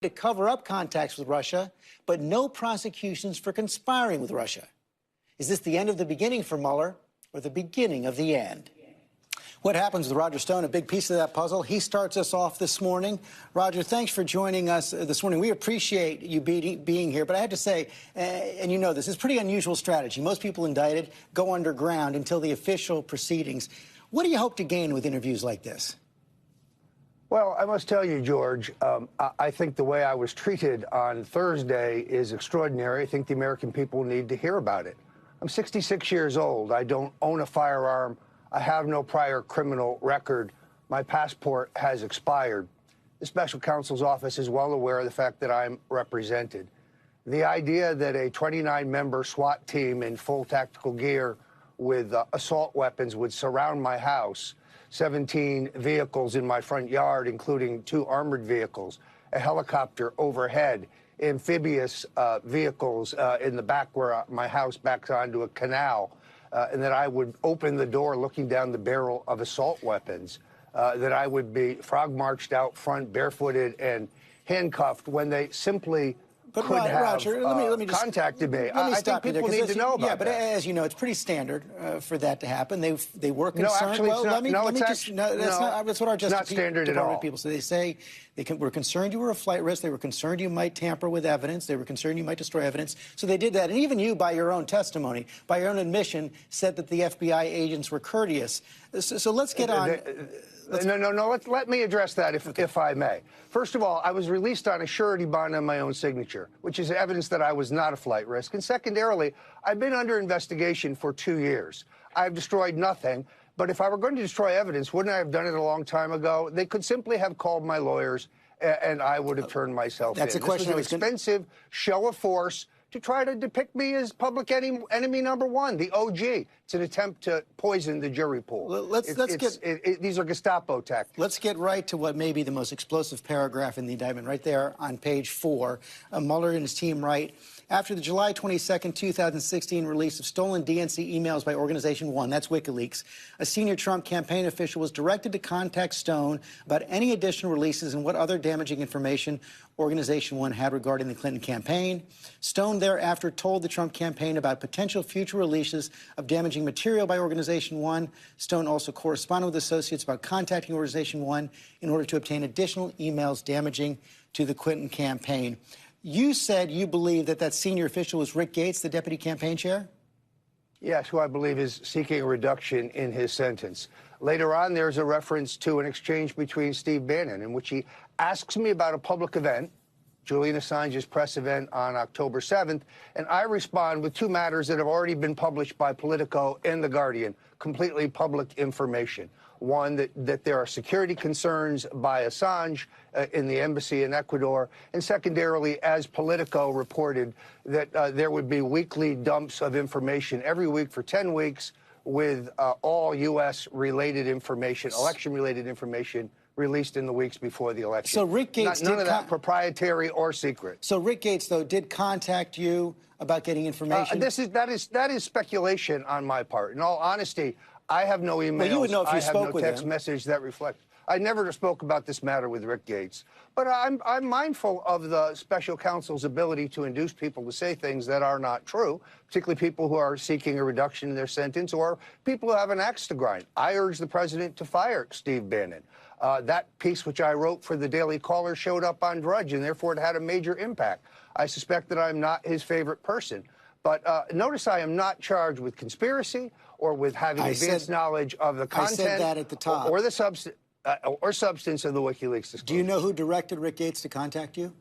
to cover up contacts with Russia, but no prosecutions for conspiring with Russia. Is this the end of the beginning for Mueller, or the beginning of the end? What happens with Roger Stone, a big piece of that puzzle. He starts us off this morning. Roger, thanks for joining us this morning. We appreciate you being here, but I have to say, and you know this, is pretty unusual strategy. Most people indicted go underground until the official proceedings. What do you hope to gain with interviews like this? Well, I must tell you, George, I think the way I was treated on Thursday is extraordinary. I think the American people need to hear about it. I'm 66 years old. I don't own a firearm. I have no prior criminal record. My passport has expired. The special counsel's office is well aware of the fact that I'm represented. The idea that a 29-member SWAT team in full tactical gear with assault weapons would surround my house, 17 vehicles in my front yard, including 2 armored vehicles, a helicopter overhead, amphibious vehicles in the back where my house backs onto a canal, and that I would open the door looking down the barrel of assault weapons, that I would be frog-marched out front, barefooted, and handcuffed when they simply could have Roger, let me just, contacted me. I think people need to know about that. Yeah, but as you know, it's pretty standard for that to happen. They were concerned. No, actually, well, that's what our Justice not standard at all. People say. They say were concerned you were a flight risk. They were concerned you might tamper with evidence. They were concerned you might destroy evidence. So they did that. And even you, by your own testimony, by your own admission, said that the FBI agents were courteous. So let's get on. No. Let me address that, if I may. First of all, I was released on a surety bond on my own signature, which is evidence that I was not a flight risk. And secondarily, I've been under investigation for 2 years. I've destroyed nothing. But if I were going to destroy evidence, wouldn't I have done it a long time ago? They could simply have called my lawyers, and I would have turned myself in. That's a question. This was an expensive show of force to try to depict me as public enemy number one, the OG. It's an attempt to poison the jury pool. These are Gestapo tactics. Let's get right to what may be the most explosive paragraph in the indictment, right there on page 4. Mueller and his team write, after the July 22nd, 2016 release of stolen DNC emails by Organization 1, that's WikiLeaks, a senior Trump campaign official was directed to contact Stone about any additional releases and what other damaging information Organization 1 had regarding the Clinton campaign. Stone thereafter told the Trump campaign about potential future releases of damaging material by Organization 1. Stone also corresponded with associates about contacting Organization 1 in order to obtain additional emails damaging to the Clinton campaign. You said you believe that senior official was Rick Gates, the deputy campaign chair? Yes, who I believe is seeking a reduction in his sentence. Later on, there's a reference to an exchange between Steve Bannon in which he asks me about a public event, Julian Assange's press event on October 7th, and I respond with 2 matters that have already been published by Politico and The Guardian, completely public information. One, that there are security concerns by Assange in the embassy in Ecuador, and secondarily, as Politico reported, that there would be weekly dumps of information every week for 10 weeks with all U.S.-related information, election-related information, released in the weeks before the election. So Rick Gates none of that proprietary or secret. So Rick Gates, though, did contact you about getting information? That is speculation on my part. In all honesty, I have no emails. Well, you would know if you spoke with him. I have no text message that reflects. I never spoke about this matter with Rick Gates. But I'm mindful of the special counsel's ability to induce people to say things that are not true, particularly people who are seeking a reduction in their sentence or people who have an axe to grind. I urge the president to fire Steve Bannon. That piece which I wrote for the Daily Caller showed up on Drudge, and therefore it had a major impact. I suspect that I'm not his favorite person. But notice I am not charged with conspiracy or with having advanced knowledge of the content. I said that at the top. Or the substance of the WikiLeaks disclosure. Do you know who directed Rick Gates to contact you?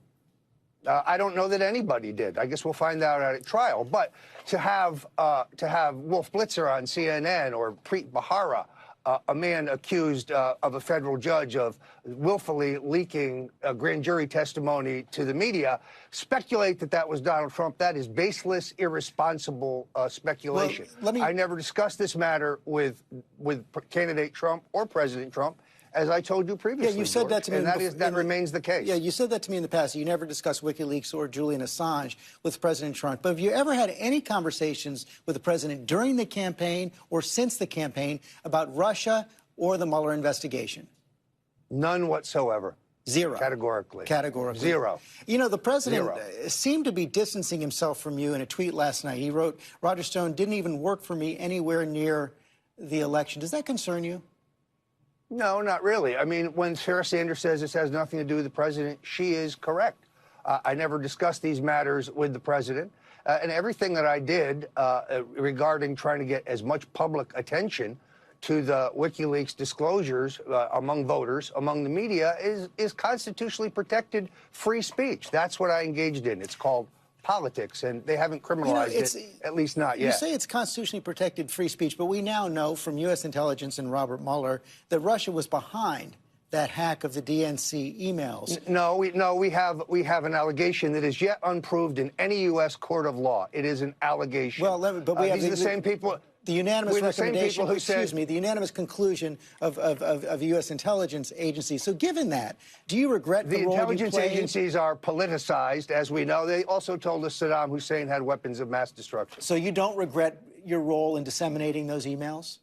I don't know that anybody did. I guess we'll find out at trial. But to have Wolf Blitzer on CNN or Preet Bharara, a man accused of a federal judge of willfully leaking a grand jury testimony to the media, speculate that was Donald Trump. That is baseless, irresponsible speculation. Well, I never discussed this matter with candidate Trump or President Trump. As I told you previously, yeah, you said that to me, and that remains the case. Yeah, you said that to me in the past. You never discussed WikiLeaks or Julian Assange with President Trump. But have you ever had any conversations with the president during the campaign or since the campaign about Russia or the Mueller investigation? None whatsoever. Zero. Categorically. Categorically. Zero. You know, the president Zero. seemed to be distancing himself from you in a tweet last night. He wrote, Roger Stone didn't even work for me anywhere near the election. Does that concern you? No, not really. I mean, when Sarah Sanders says this has nothing to do with the president, she is correct. I never discussed these matters with the president. And everything that I did regarding trying to get as much public attention to the WikiLeaks disclosures among voters, among the media, is constitutionally protected free speech. That's what I engaged in. It's called politics, and they haven't criminalized it, at least not yet. You say it's constitutionally protected free speech, but we now know from U.S. intelligence and Robert Mueller that Russia was behind that hack of the DNC emails. No, we have an allegation that is yet unproved in any U.S. court of law. It is an allegation. Well, but we have these are the same people. The unanimous recommendation, who said, the unanimous conclusion of U.S. intelligence agencies. So given that, do you regret the role you played? The intelligence agencies are politicized, as we know. They also told us Saddam Hussein had weapons of mass destruction. So you don't regret your role in disseminating those emails?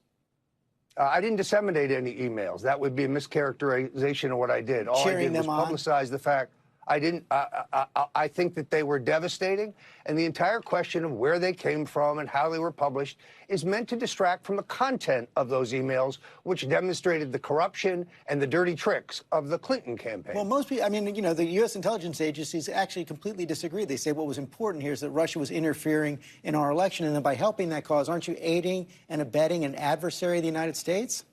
I didn't disseminate any emails. That would be a mischaracterization of what I did. All I did was publicize the fact. I think that they were devastating, and the entire question of where they came from and how they were published is meant to distract from the content of those emails, which demonstrated the corruption and the dirty tricks of the Clinton campaign. Well, most people, I mean, you know, the U.S. intelligence agencies actually completely disagree. They say what was important here is that Russia was interfering in our election, and then by helping that cause, aren't you aiding and abetting an adversary of the United States?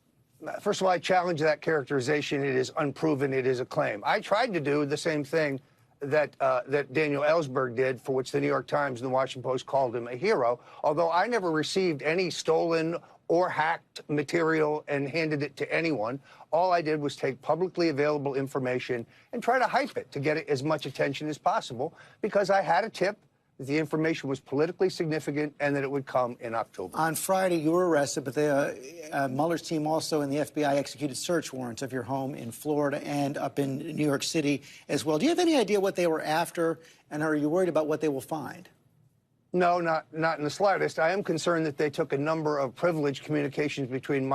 First of all, I challenge that characterization. It is unproven. It is a claim. I tried to do the same thing that Daniel Ellsberg did, for which the New York Times and the Washington Post called him a hero, although I never received any stolen or hacked material and handed it to anyone. All I did was take publicly available information and try to hype it to get it as much attention as possible, because I had a tip that the information was politically significant and that it would come in October. On Friday, you were arrested, but Mueller's team also and the FBI executed search warrants of your home in Florida and up in New York City as well. Do you have any idea what they were after, and are you worried about what they will find? No, not in the slightest. I am concerned that they took a number of privileged communications between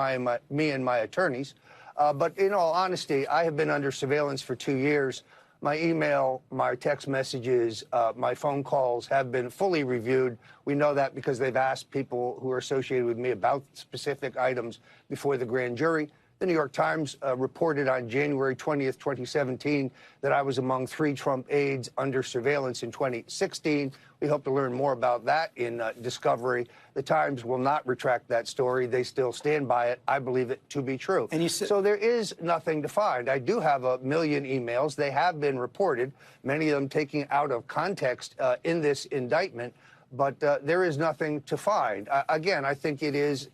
me and my attorneys. But in all honesty, I have been under surveillance for 2 years. My email, my text messages, my phone calls have been fully reviewed. We know that because they've asked people who are associated with me about specific items before the grand jury. The New York Times reported on January 20th, 2017, that I was among 3 Trump aides under surveillance in 2016. We hope to learn more about that in Discovery. The Times will not retract that story. They still stand by it. I believe it to be true. And so there is nothing to find. I do have 1 million emails. They have been reported, many of them taken out of context in this indictment. But there is nothing to find. Again, I think it is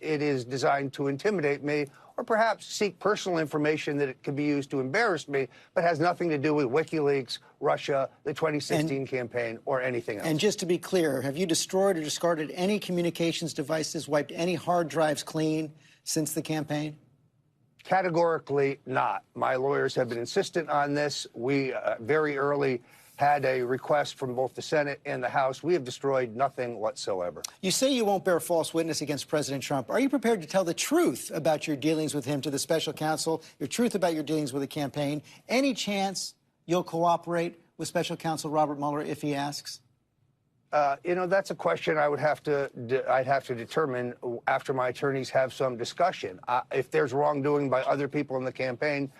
designed to intimidate me, or perhaps seek personal information that it could be used to embarrass me, but has nothing to do with WikiLeaks, Russia, the 2016 campaign, or anything else. And just to be clear, have you destroyed or discarded any communications devices, wiped any hard drives clean since the campaign? Categorically not. My lawyers have been insistent on this. We very early had a request from both the Senate and the House. We have destroyed nothing whatsoever. You say you won't bear false witness against President Trump. Are you prepared to tell the truth about your dealings with him to the special counsel, your truth about your dealings with the campaign? Any chance you'll cooperate with special counsel Robert Mueller if he asks? You know, that's a question I'd have to determine after my attorneys have some discussion. If there's wrongdoing by other people in the campaign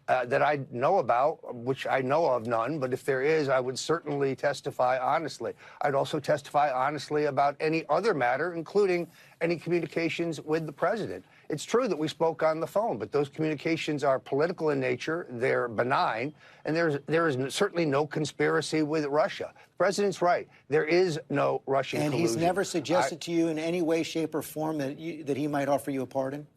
that I know about, which I know of none, but if there is, I would certainly testify honestly. I'd also testify honestly about any other matter, including any communications with the president. It's true that we spoke on the phone, but those communications are political in nature, they're benign, and there is certainly no conspiracy with Russia. The president's right. There is no Russian collusion. And he's never suggested to you in any way, shape, or form that he might offer you a pardon?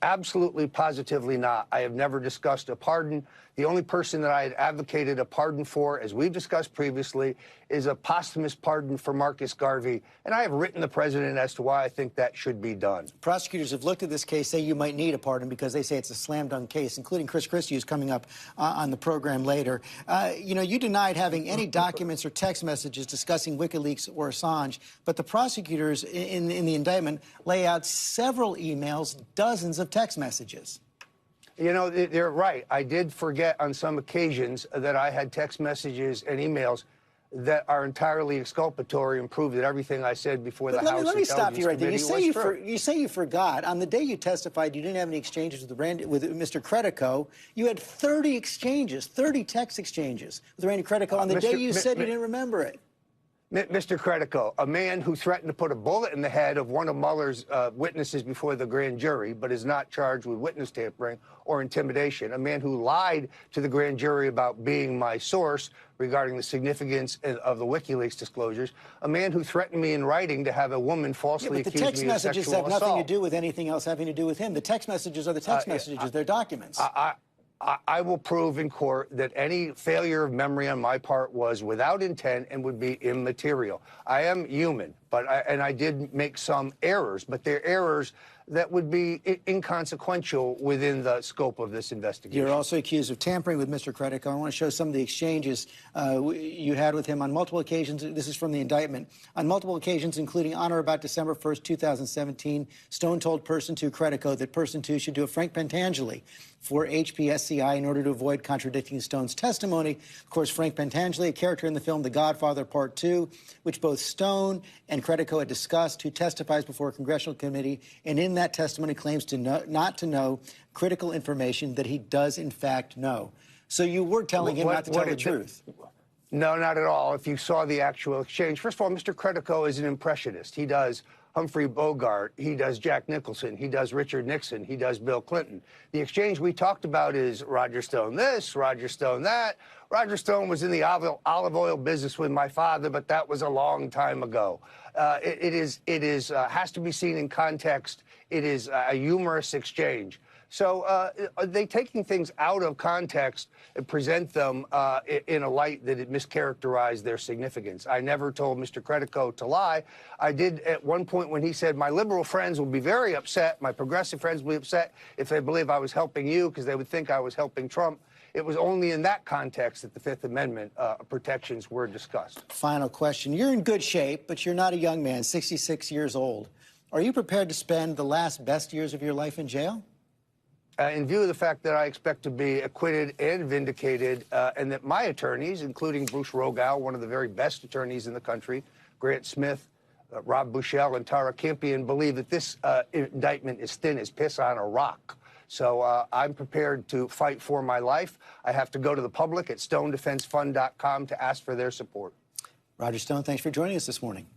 Absolutely, positively not. I have never discussed a pardon. The only person that I had advocated a pardon for, as we've discussed previously, is a posthumous pardon for Marcus Garvey. And I have written the president as to why I think that should be done. Prosecutors have looked at this case, say you might need a pardon because they say it's a slam dunk case, including Chris Christie, who's coming up on the program later. You know, you denied having any documents or text messages discussing WikiLeaks or Assange, but the prosecutors in the indictment lay out several emails, dozens of text messages. You know, they're right. I did forget on some occasions that I had text messages and emails that are entirely exculpatory and prove that everything I said before the House Let me stop you right there. Intelligence Committee You say you forgot. On the day you testified, you didn't have any exchanges with Mr. Credico. You had 30 exchanges, 30 text exchanges with Randy Credico on the day you said you didn't remember it. Mr. Credico, a man who threatened to put a bullet in the head of one of Mueller's witnesses before the grand jury, but is not charged with witness tampering or intimidation, a man who lied to the grand jury about being my source regarding the significance of the WikiLeaks disclosures, a man who threatened me in writing to have a woman falsely accuse me of sexual assault. The text messages have nothing to do with anything else having to do with him. The text messages are the text messages. They're documents. I will prove in court that any failure of memory on my part was without intent and would be immaterial. I am human, and I did make some errors, but they're errors that would be inconsequential within the scope of this investigation. You're also accused of tampering with Mr. Credico. I want to show some of the exchanges you had with him on multiple occasions. This is from the indictment. On multiple occasions, including on or about December 1st, 2017, Stone told Person 2 Credico that Person 2 should do a Frank Pentangeli for HPSCI in order to avoid contradicting Stone's testimony. Of course, Frank Pentangeli, a character in the film The Godfather Part 2, which both Stone and Credico had discussed, who testifies before a congressional committee, and in that testimony claims to not to know critical information that he does, in fact, know. So you were telling him not to tell the truth. No, not at all. If you saw the actual exchange. First of all, Mr. Credico is an impressionist. He does Humphrey Bogart. He does Jack Nicholson. He does Richard Nixon. He does Bill Clinton. The exchange we talked about is Roger Stone this, Roger Stone that. Roger Stone was in the olive oil business with my father, but that was a long time ago. It has to be seen in context. It is a humorous exchange. So they taking things out of context and present them in a light that it mischaracterized their significance. I never told Mr. Credico to lie. I did at one point when he said, my liberal friends will be very upset, my progressive friends will be upset if they believe I was helping you because they would think I was helping Trump. It was only in that context that the Fifth Amendment protections were discussed. Final question. You're in good shape, but you're not a young man, 66 years old. Are you prepared to spend the last best years of your life in jail? In view of the fact that I expect to be acquitted and vindicated, and that my attorneys, including Bruce Rogow, one of the very best attorneys in the country, Grant Smith, Rob Bushell, and Tara Campion, believe that this indictment is thin as piss on a rock. So I'm prepared to fight for my life. I have to go to the public at stonedefensefund.com to ask for their support. Roger Stone, thanks for joining us this morning.